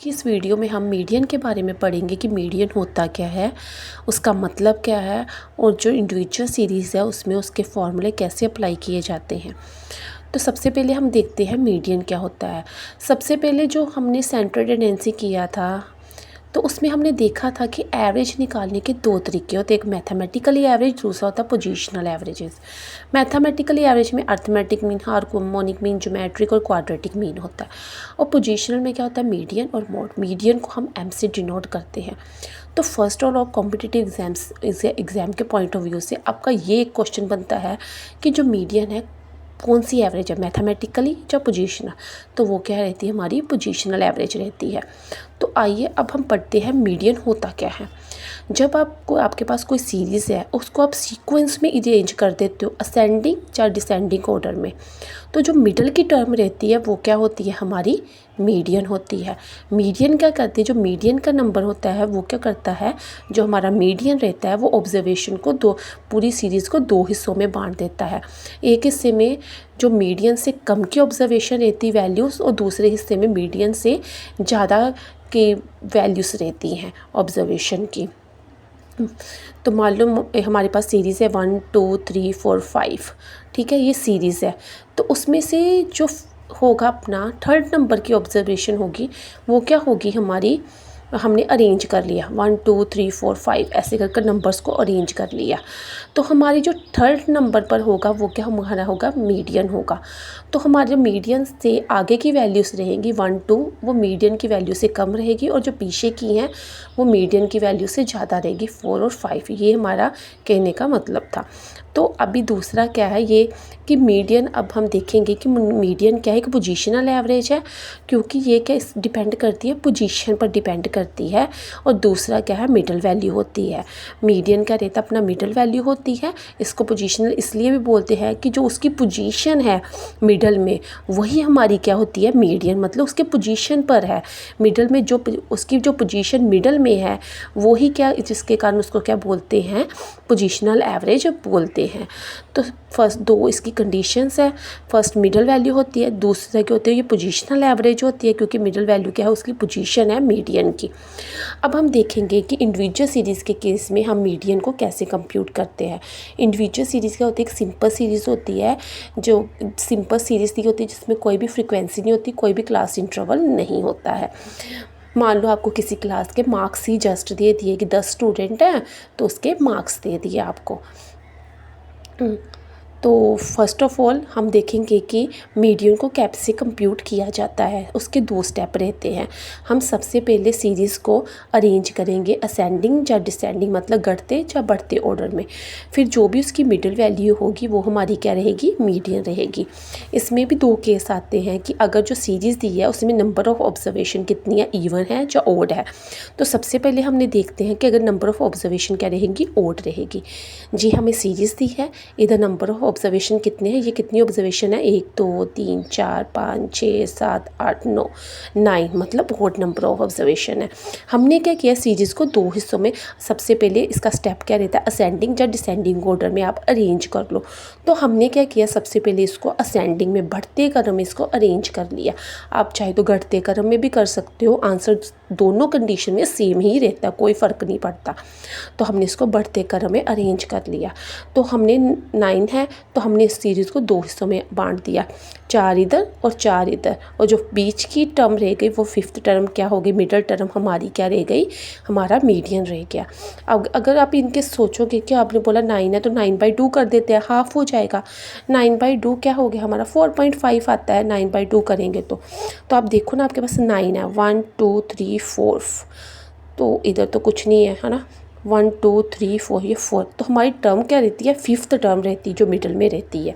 कि इस वीडियो में हम मीडियन के बारे में पढ़ेंगे कि मीडियन होता क्या है, उसका मतलब क्या है और जो इंडिविजुअल सीरीज़ है उसमें उसके फॉर्मूले कैसे अप्लाई किए जाते हैं। तो सबसे पहले हम देखते हैं मीडियन क्या होता है। सबसे पहले जो हमने सेंट्रल टेंडेंसी किया था तो उसमें हमने देखा था कि एवरेज निकालने के दो तरीके होते हैं, एक मैथमेटिकली एवरेज, दूसरा होता है पोजीशनल एवरेजेस। मैथमेटिकली एवरेज में arithmetic mean, harmonic mean, geometric और क्वाड्रेटिक मीन होता है। और पोजीशनल में क्या होता है, मीडियन और मोड। मीडियन को हम एम से डिनोट करते हैं। तो first all of competitive exam के पॉइंट ऑफ व्यू से आपका ये एक क्वेश्चन बनता है कि जो मीडियन है कौन सी एवरेज है, मैथमेटिकली या पोजीशनल। तो वो क्या रहती है, हमारी पोजीशनल एवरेज रहती है। तो आइए अब हम पढ़ते हैं मीडियन होता क्या है। जब आपके पास कोई सीरीज़ है उसको आप सीक्वेंस में अरेंज कर देते हो, असेंडिंग या डिसेंडिंग ऑर्डर में, तो जो मिडल की टर्म रहती है वो क्या होती है, हमारी मीडियन होती है। मीडियन क्या करती है, जो मीडियन का नंबर होता है वो क्या करता है, जो हमारा मीडियन रहता है वो ऑब्जर्वेशन को पूरी सीरीज़ को दो हिस्सों में बांट देता है। एक हिस्से में जो मीडियन से कम की ऑब्जर्वेशन रहती वैल्यूज़ और दूसरे हिस्से में मीडियन से ज़्यादा की वैल्यूज़ रहती हैं ऑब्जर्वेशन की। तो मान लो हमारे पास सीरीज़ है 1 2 3 4 5, ठीक है, ये सीरीज़ है। तो उसमें से जो होगा अपना थर्ड नंबर की ऑब्जर्वेशन होगी वो क्या होगी, हमारी हमने अरेंज कर लिया 1 2 3 4 5 ऐसे करके नंबर्स को अरेंज कर लिया। तो हमारी जो थर्ड नंबर पर होगा वो क्या हमारा होगा, मीडियन होगा। तो हमारे मीडियन से आगे की वैल्यूज़ रहेंगी 1 2, वो मीडियन की वैल्यू से कम रहेगी, और जो पीछे की हैं वो मीडियन की वैल्यू से ज़्यादा रहेगी 4 और 5। ये हमारा कहने का मतलब था। तो अभी दूसरा क्या है ये कि मीडियन, अब हम देखेंगे कि मीडियन क्या है, एक पोजीशनल एवरेज है, क्योंकि ये क्या डिपेंड करती है पोजीशन पर डिपेंड करती है। और दूसरा क्या है, मिडल वैल्यू होती है। मीडियन क्या रहता है, अपना मिडल वैल्यू होती है। इसको पोजीशनल इसलिए भी बोलते हैं कि जो उसकी पोजीशन है मिडल में वही हमारी क्या होती है, मीडियन, मतलब उसके पोजीशन पर है। मिडल में जो उसकी जो पोजीशन मिडल में है वही क्या, जिसके कारण उसको क्या बोलते हैं, पोजीशनल एवरेज बोलते हैं। तो फर्स्ट दो इसकी कंडीशंस है, फर्स्ट मिडल वैल्यू होती है, दूसरा क्या होती है, ये पोजीशनल एवरेज होती है, क्योंकि मिडल वैल्यू क्या है, उसकी पोजीशन है मीडियन की। अब हम देखेंगे कि इंडिविजुअल सीरीज़ के केस में हम मीडियन को कैसे कंप्यूट करते हैं। इंडिविजुअल सीरीज़ क्या होती है, एक सिंपल सीरीज़ होती है, जो सिंपल सीरीज़ की होती है जिसमें कोई भी फ्रिक्वेंसी नहीं होती, कोई भी क्लास इंटरवल नहीं होता है। मान लो आपको किसी क्लास के मार्क्स ही जस्ट दे दिए कि 10 स्टूडेंट हैं तो उसके मार्क्स दे दिए आपको। तो फर्स्ट ऑफ ऑल हम देखेंगे कि मीडियन को कैसे कंप्यूट किया जाता है। उसके दो स्टेप रहते हैं। हम सबसे पहले सीरीज़ को अरेंज करेंगे असेंडिंग या डिसेंडिंग, मतलब घटते या बढ़ते ऑर्डर में। फिर जो भी उसकी मिडिल वैल्यू होगी वो हमारी क्या रहेगी, मीडियन रहेगी। इसमें भी दो केस आते हैं कि अगर जो सीरीज़ दी है उसमें नंबर ऑफ़ ऑब्जर्वेशन कितनी है, इवन है या ओड है। तो सबसे पहले हमने देखते हैं कि अगर नंबर ऑफ़ ऑब्जर्वेशन क्या रहेगी, ओड रहेगी। जी हमें सीरीज़ दी है, इधर नंबर ऑफ़ ऑब्जर्वेशन कितने हैं, ये कितनी ऑब्जर्वेशन है, 1 2 3 4 5 6 7 8 9 9, मतलब ओड नंबर ऑफ ऑब्जर्वेशन है। हमने क्या किया, सीरीज़ को दो हिस्सों में, सबसे पहले इसका स्टेप क्या रहता है, असेंडिंग या डिसेंडिंग ऑर्डर में आप अरेंज कर लो। तो हमने क्या किया, सबसे पहले इसको असेंडिंग में, बढ़ते क्रम में इसको अरेंज कर लिया। आप चाहे तो घटते क्रम में भी कर सकते हो, आंसर दोनों कंडीशन में सेम ही रहता है, कोई फ़र्क नहीं पड़ता। तो हमने इसको बढ़ते क्रम में अरेंज कर लिया। तो हमने 9 है तो हमने इस सीरीज़ को दो हिस्सों में बांट दिया, 4 इधर और 4 इधर, और जो बीच की टर्म रह गई वो फिफ्थ टर्म क्या हो गई, मिडल टर्म हमारी क्या रह गई, हमारा मीडियन रह गया। अब अगर आप इनके सोचोगे कि आपने बोला 9 है तो 9/2 कर देते हैं, हाफ हो जाएगा। 9/2 क्या हो गया हमारा, 4.5 आता है 9/2 करेंगे तो आप देखो ना, आपके पास 9 है, 1 2 3 4, तो इधर तो कुछ नहीं है, है ना, 1 2 3 4, ये 4। तो हमारी टर्म क्या रहती है, फिफ्थ टर्म रहती है जो मिडल में रहती है।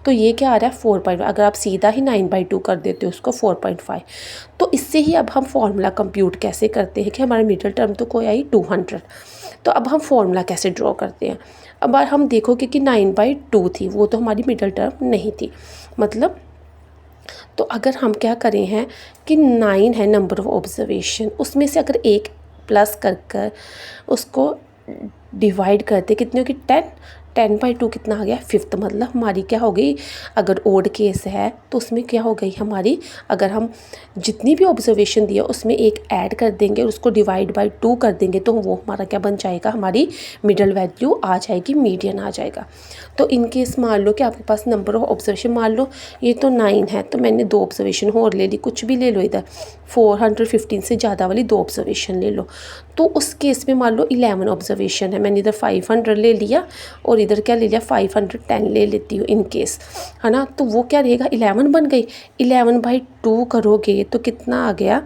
तो ये क्या आ रहा है, 4.5। अगर आप सीधा ही 9/2 कर देते हो उसको 4.5। तो इससे ही अब हम फॉर्मूला कंप्यूट कैसे करते हैं कि हमारा मिडल टर्म तो कोई आई 200। तो अब हम फॉर्मूला कैसे ड्रॉ करते हैं। अब हम देखोगे कि 9/2 थी, वो तो हमारी मिडल टर्म नहीं थी, मतलब। तो अगर हम क्या करें हैं कि 9 है नंबर ऑफ ऑब्जर्वेशन, उसमें से अगर एक प्लस कर कर उसको डिवाइड करते, कितने होगी, 10। 10/2 कितना आ गया 5th, मतलब हमारी क्या हो गई, अगर ओड केस है तो उसमें क्या हो गई हमारी, अगर हम जितनी भी ऑब्जर्वेशन दी है उसमें एक ऐड कर देंगे और उसको डिवाइड बाय 2 कर देंगे तो वो हमारा क्या बन जाएगा, हमारी मिडल वैल्यू आ जाएगी, मीडियन आ जाएगा। तो इन केस मान लो कि आपके पास नंबर ऑफ ऑब्जर्वेशन, मान लो ये तो 9 है तो मैंने 2 ऑब्जर्वेशन और ले ली, कुछ भी ले लो, इधर 415 से ज़्यादा वाली 2 ऑब्जर्वेशन ले लो। तो उस केस में मान लो 11 ऑब्जर्वेशन है, मैंने इधर 500 ले लिया और इधर क्या ले लिया 510 ले लेती हूँ इन केस, है ना। तो वो क्या रहेगा 11 बन गई, 11/2 करोगे तो कितना आ गया,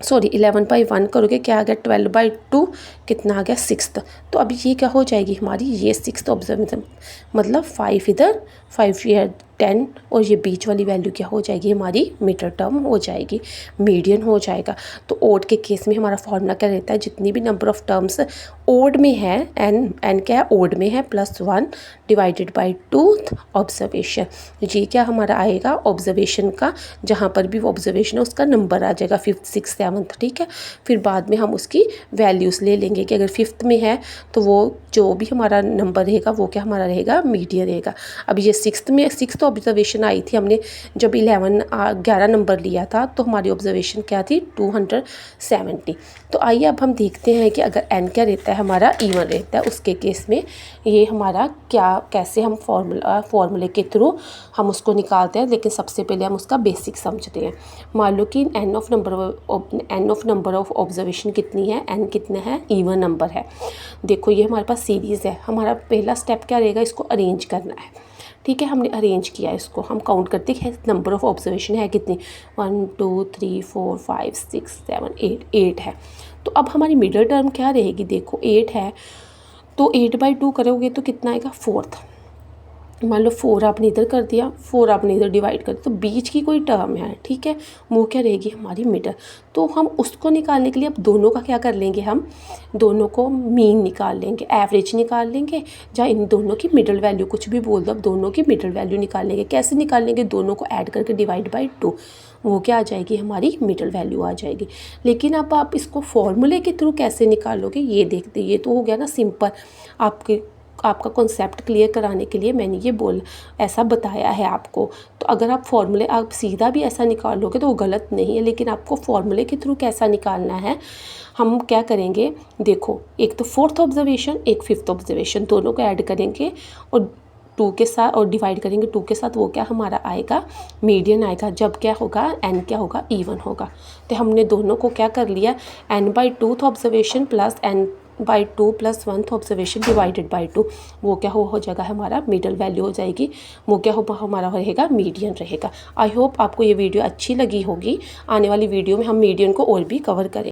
सॉरी 11/1 करोगे क्या आ गया 12/2, कितना आ गया 6th। तो अभी ये क्या हो जाएगी हमारी, ये 6th ऑब्जर्वेशन, मतलब 5 इधर 5 ये 10 और ये बीच वाली वैल्यू क्या हो जाएगी हमारी, मिडल टर्म हो जाएगी, मीडियन हो जाएगा। तो ओड के केस में हमारा फॉर्मूला क्या रहता है, जितनी भी नंबर ऑफ टर्म्स ओड में है, एन क्या है ओड में है, +1 डिवाइडेड बाय 2th ऑब्जर्वेशन, ये क्या हमारा आएगा ऑब्जर्वेशन का, जहाँ पर भी वो ऑब्जर्वेशन है उसका नंबर आ जाएगा 5th 6th 7th, ठीक है। फिर बाद में हम उसकी वैल्यूज़ ले लेंगे कि अगर 5th में है तो वो जो भी हमारा नंबर रहेगा वो क्या हमारा रहेगा, मीडियन रहेगा। अब ये 6th में 6th ऑब्जर्वेशन आई थी, हमने जब 11 नंबर लिया था तो हमारी ऑब्जर्वेशन क्या थी 270। तो आइए अब हम देखते हैं कि अगर एन क्या रहता है हमारा, इवन रहता है, उसके केस में ये हमारा क्या, कैसे हम फॉर्मूले के थ्रू हम उसको निकालते हैं। लेकिन सबसे पहले हम उसका बेसिक समझते हैं। मान लो कि n of number of observation कितनी है, एन कितना है, इवन नंबर है। देखो ये हमारे पास सीरीज़ है, हमारा पहला स्टेप क्या रहेगा, इसको अरेंज करना है, ठीक है। हमने अरेंज किया इसको, हम काउंट करते हैं नंबर ऑफ ऑब्जर्वेशन है कितनी, 1 2 3 4 5 6 7 8 है। तो अब हमारी मिडिल टर्म क्या रहेगी, देखो 8 है तो 8/2 करोगे तो कितना आएगा 4th, मान लो 4 आपने इधर कर दिया, 4 आपने इधर डिवाइड कर दिया, तो बीच की कोई टर्म है, ठीक है, वो क्या रहेगी हमारी मिडल। तो हम उसको निकालने के लिए अब दोनों का क्या कर लेंगे, हम दोनों को मीन निकाल लेंगे, एवरेज निकाल लेंगे, या इन दोनों की मिडल वैल्यू, कुछ भी बोल दो, अब दोनों की मिडल वैल्यू निकाल लेंगे। कैसे निकाल लेंगे, दोनों को ऐड करके डिवाइड बाय 2, वो क्या आ जाएगी हमारी मिडल वैल्यू आ जाएगी। लेकिन अब आप इसको फॉर्मूले के थ्रू कैसे निकालोगे ये देखते, ये तो हो गया ना सिंपल, आपका कॉन्सेप्ट क्लियर कराने के लिए मैंने ये ऐसा बताया है आपको। तो अगर आप फॉर्मूले, आप सीधा भी ऐसा निकालोगे तो वो गलत नहीं है, लेकिन आपको फॉर्मूले के थ्रू कैसा निकालना है, हम क्या करेंगे, देखो एक तो 4th ऑब्जर्वेशन, एक 5th ऑब्जर्वेशन, दोनों को ऐड करेंगे और 2 के साथ और डिवाइड करेंगे 2 के साथ, वो क्या हमारा आएगा, मीडियन आएगा। जब क्या होगा, एन क्या होगा, इवन होगा। तो हमने दोनों को क्या कर लिया, n/2th observation plus n/2 + 1th observation divided by 2, वो क्या हो जाएगा हमारा मिडल वैल्यू हो जाएगी, वो क्या हो हमारा रहेगा, मीडियन रहेगा। आई होप आपको ये वीडियो अच्छी लगी होगी। आने वाली वीडियो में हम मीडियन को और भी कवर करें।